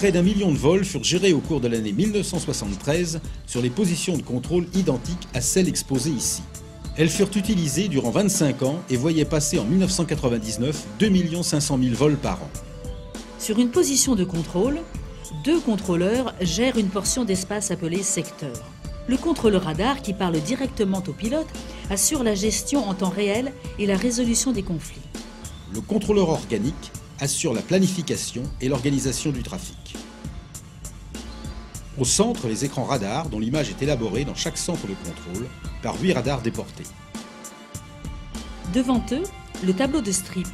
Près d'1 million de vols furent gérés au cours de l'année 1973 sur les positions de contrôle identiques à celles exposées ici. Elles furent utilisées durant 25 ans et voyaient passer en 1999 2 500 000 vols par an. Sur une position de contrôle, 2 contrôleurs gèrent une portion d'espace appelée secteur. Le contrôleur radar, qui parle directement au pilote, assure la gestion en temps réel et la résolution des conflits. Le contrôleur organique assure la planification et l'organisation du trafic. Au centre, les écrans radars dont l'image est élaborée dans chaque centre de contrôle par 8 radars déportés. Devant eux, le tableau de strip.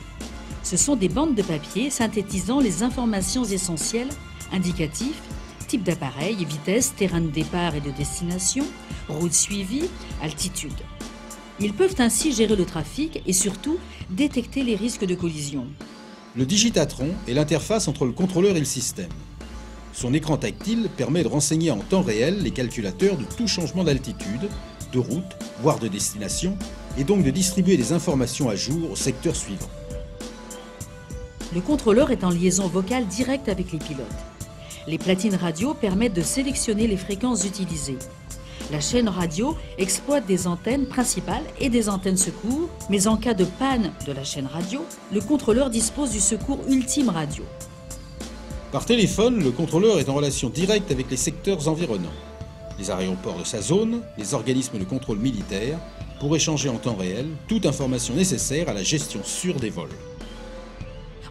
Ce sont des bandes de papier synthétisant les informations essentielles, indicatifs, type d'appareil, vitesse, terrain de départ et de destination, route suivie, altitude. Ils peuvent ainsi gérer le trafic et surtout détecter les risques de collision. Le digitatron est l'interface entre le contrôleur et le système. Son écran tactile permet de renseigner en temps réel les calculateurs de tout changement d'altitude, de route, voire de destination, et donc de distribuer des informations à jour au secteur suivant. Le contrôleur est en liaison vocale directe avec les pilotes. Les platines radio permettent de sélectionner les fréquences utilisées. La chaîne radio exploite des antennes principales et des antennes secours, mais en cas de panne de la chaîne radio, le contrôleur dispose du secours ultime radio. Par téléphone, le contrôleur est en relation directe avec les secteurs environnants, les aéroports de sa zone, les organismes de contrôle militaire, pour échanger en temps réel toute information nécessaire à la gestion sûre des vols.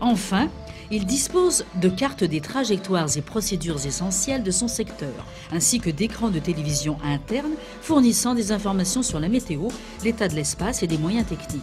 Enfin, il dispose de cartes des trajectoires et procédures essentielles de son secteur, ainsi que d'écrans de télévision internes fournissant des informations sur la météo, l'état de l'espace et des moyens techniques.